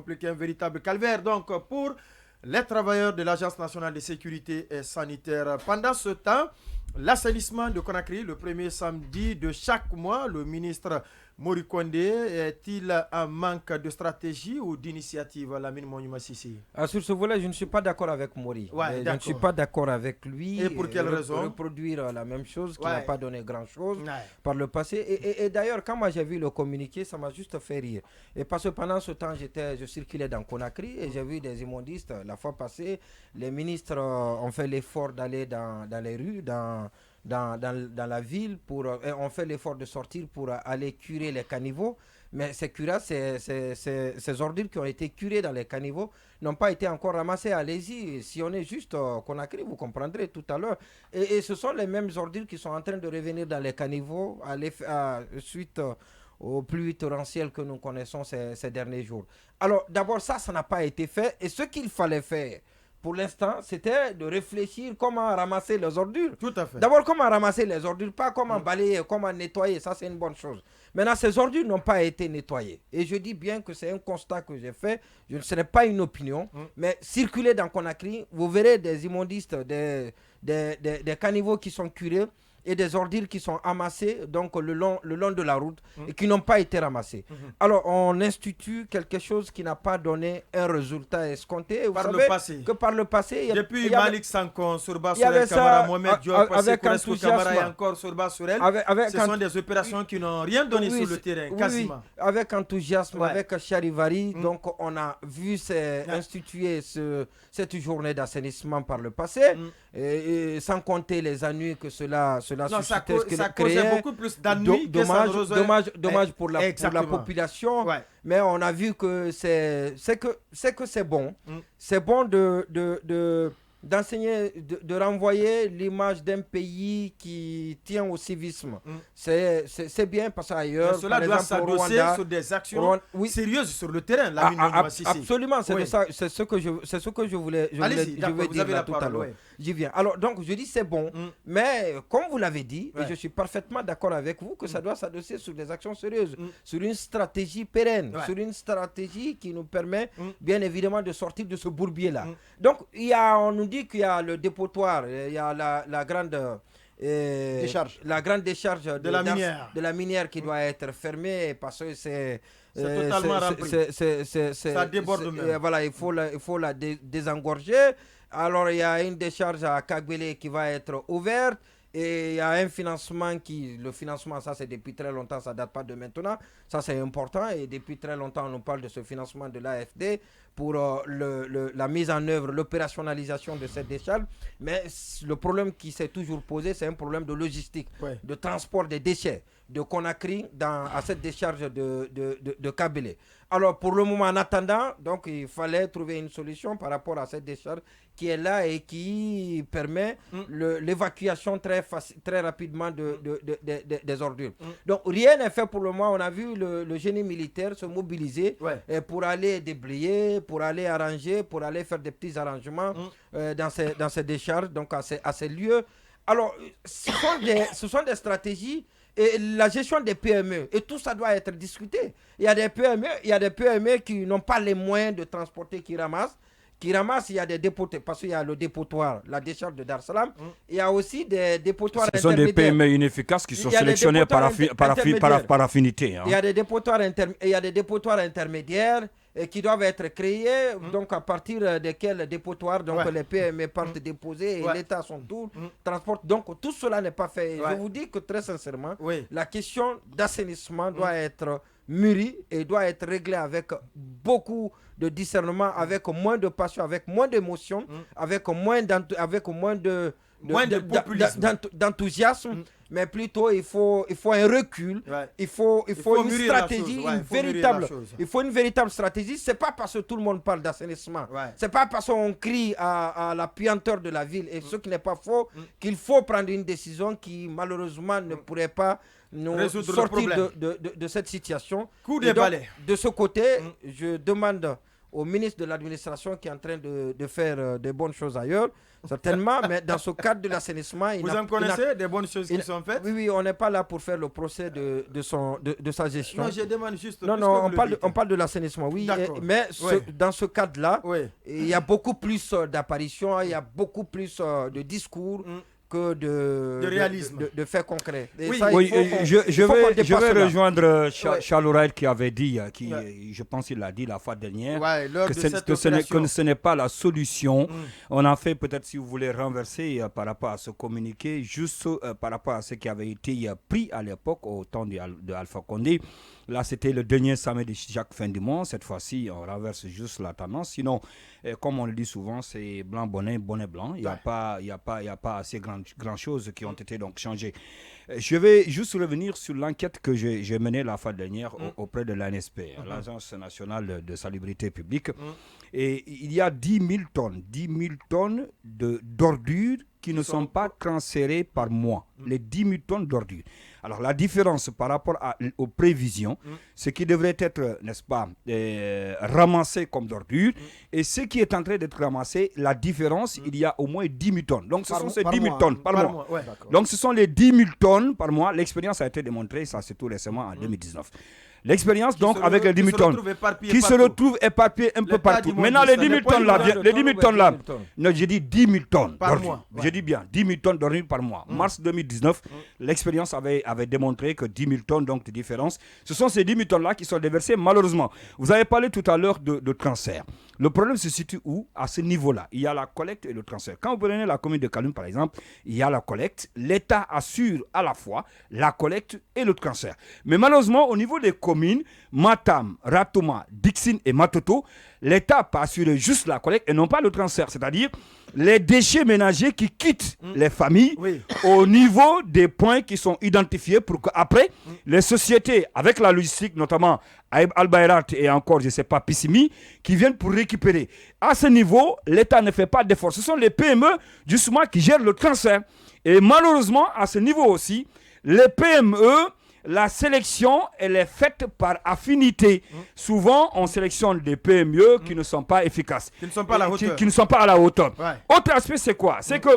compliqué, un véritable calvaire. Donc, pour les travailleurs de l'Agence nationale de sécurité sanitaire. Pendant ce temps, l'assainissement de Conakry, le premier samedi de chaque mois, le ministre Mori Kondé est-il en manque de stratégie ou d'initiative, Lamine Monima Sissi? Sur ce volet, je ne suis pas d'accord avec Mori. Ouais, je ne suis pas d'accord avec lui. Et pour quelle raison? Reproduire la même chose qui Ouais. n'a pas donné grand-chose Ouais. par le passé. Et d'ailleurs, quand moi j'ai vu le communiqué, ça m'a juste fait rire. Et parce que pendant ce temps, je circulais dans Conakry et j'ai vu des immondistes. La fois passée, les ministres ont fait l'effort d'aller dans les rues, dans la ville, on fait l'effort de sortir pour aller curer les caniveaux, mais ces ordures qui ont été curées dans les caniveaux n'ont pas été encore ramassées. Allez-y, si on est juste Conakry, vous comprendrez tout à l'heure. Et ce sont les mêmes ordures qui sont en train de revenir dans les caniveaux suite aux pluies torrentielles que nous connaissons ces derniers jours. Alors d'abord ça n'a pas été fait, et ce qu'il fallait faire pour l'instant, c'était de réfléchir comment ramasser les ordures. Tout à fait. D'abord, comment ramasser les ordures, pas comment balayer, comment nettoyer, ça c'est une bonne chose. Maintenant, ces ordures n'ont pas été nettoyées. Et je dis bien que c'est un constat que j'ai fait, ce n'est pas une opinion, mais circulez dans Conakry, vous verrez des immondistes, des caniveaux qui sont curés, et des ordures qui sont amassées donc le long de la route et qui n'ont pas été ramassées. Alors on institue quelque chose qui n'a pas donné un résultat escompté. Par le passé. Que par le passé. Depuis Malik Sankon, Surba Sorel, Kamara, Mohamed Diop, Sekou Kamara et encore Surba Sorel, ce sont des opérations qui n'ont rien donné sur le terrain, quasiment. Oui, avec enthousiasme, avec Charivari, donc on a vu instituer cette journée d'assainissement par le passé, et sans compter les ennuis que cela ça causait beaucoup plus d'ennuis que ça ne dommage pour la population, mais on a vu que c'est bon. C'est bon d'enseigner, de renvoyer l'image d'un pays qui tient au civisme. C'est bien parce qu'ailleurs, mais cela doit s'adosser sur des actions sérieuses sur le terrain. Absolument, c'est ce que je voulais dire là tout à l'heure. J'y viens. Alors donc je dis c'est bon, mais comme vous l'avez dit, et je suis parfaitement d'accord avec vous, que ça doit s'adosser sur des actions sérieuses, sur une stratégie pérenne, sur une stratégie qui nous permet bien évidemment de sortir de ce bourbier-là. Donc on nous dit qu'il y a le dépotoir, il y a la grande décharge de la minière qui doit être fermée parce que c'est totalement rempli. Ça déborde même. Voilà, il faut la désengorger. Alors il y a une décharge à Kagbele qui va être ouverte. Et il y a un financement le financement, ça c'est depuis très longtemps, ça ne date pas de maintenant, ça c'est important, et depuis très longtemps on nous parle de ce financement de l'AFD pour la mise en œuvre, l'opérationnalisation de cette décharge, mais le problème qui s'est toujours posé, c'est un problème de logistique, de transport des déchets de Conakry à cette décharge de Kabylie. Alors pour le moment, en attendant, donc il fallait trouver une solution par rapport à cette décharge qui est là et qui permet l'évacuation très rapidement des ordures. Donc rien n'est fait pour le moment. On a vu le génie militaire se mobiliser pour aller déblayer, pour aller arranger, pour aller faire des petits arrangements dans ces décharges, donc à ces lieux. Alors ce sont des stratégies. Et la gestion des PME, et tout ça doit être discuté. Il y a des PME qui n'ont pas les moyens de transporter, qui ramassent, il y a des dépotoirs, parce qu'il y a le dépotoir, la décharge de Dar Salam, il y a aussi des dépotoirs intermédiaires. Ce sont des PME inefficaces qui sont sélectionnés par affinité. Il y a des dépotoirs intermédiaires qui doivent être créés, donc à partir desquels dépotoirs, donc les PME partent déposer et l'État son tour transporte. Donc tout cela n'est pas fait. Je vous dis que très sincèrement, la question d'assainissement doit être mûrie et doit être réglée avec beaucoup de discernement, avec moins de passion, avec moins d'émotion, avec moins d'enthousiasme, mais plutôt il faut un recul, il faut une stratégie, il faut une véritable stratégie. C'est pas parce que tout le monde parle d'assainissement, c'est pas parce qu'on crie à la puanteur de la ville, et ce qui n'est pas faux, qu'il faut prendre une décision qui malheureusement ne pourrait pas nous sortir de cette situation. Coup de balai. De ce côté, je demande au ministre de l'administration qui est en train de faire des bonnes choses ailleurs, certainement, mais dans ce cadre de l'assainissement... Vous en connaissez des bonnes choses qui sont faites? Oui, on n'est pas là pour faire le procès de sa gestion. Non, je demande juste... Non, on parle de l'assainissement, oui. Mais dans ce cadre-là, il y a beaucoup plus d'apparitions, il y a beaucoup plus de discours que de réalisme, de faits concrets. Je vais rejoindre Charles Ouraïd qui avait dit, je pense qu'il l'a dit la fois dernière, que ce n'est pas la solution. On a fait peut-être, si vous voulez, renverser par rapport à ce communiqué, juste par rapport à ce qui avait été pris à l'époque au temps de Alpha Condé. Là, c'était le dernier sommet de chaque fin du mois. Cette fois-ci, on renverse juste la tendance. Sinon, comme on le dit souvent, c'est blanc, bonnet, bonnet blanc. Il n'y a pas assez grand chose qui ont été donc changées. Je vais juste revenir sur l'enquête que j'ai menée la fois dernière auprès de l'ANSP, l'Agence nationale de salubrité publique. Et il y a 10 000 tonnes d'ordures qui ne sont pas transférées par mois. Les 10 000 tonnes d'ordures. Alors la différence par rapport aux prévisions, ce qui devrait être, n'est-ce pas, ramassé comme d'ordures, et ce qui est en train d'être ramassé, la différence, il y a au moins 10 000 tonnes. Donc ce sont ces 10 000 tonnes par mois. Donc ce sont les 10 000 tonnes par mois. L'expérience a été démontrée, ça c'est tout récemment en 2019. L'expérience donc avec les 10 000 tonnes qui se retrouvent éparpillées un peu partout. Maintenant les 10 000 tonnes là, non, j'ai dit 10 000 tonnes par mois. J'ai dit bien 10 000 tonnes d'ordures par mois. Mars 2019, l'expérience avait démontré que 10 000 tonnes donc de différence. Ce sont ces 10 000 tonnes là qui sont déversées malheureusement. Vous avez parlé tout à l'heure de transfert. Le problème se situe où? À ce niveau-là. Il y a la collecte et le transfert. Quand vous prenez la commune de Kaloum par exemple, il y a la collecte. L'État assure à la fois la collecte et le transfert. Mais malheureusement, au niveau des communes, Matam, Ratouma, Dixine et Matoto, l'État peut assurer juste la collecte et non pas le transfert. C'est-à-dire les déchets ménagers qui quittent les familles au niveau des points qui sont identifiés pour qu'après, les sociétés, avec la logistique, notamment Al-Bayrat et encore, je ne sais pas, Pissimi, qui viennent pour récupérer. À ce niveau, l'État ne fait pas d'efforts. Ce sont les PME, justement, qui gèrent le transfert. Et malheureusement, à ce niveau aussi, les PME, la sélection, elle est faite par affinité. Souvent, on sélectionne des PME qui ne sont pas efficaces. Qui ne sont pas à la hauteur. Qui ne sont pas à la hauteur. Autre aspect, c'est quoi? C'est que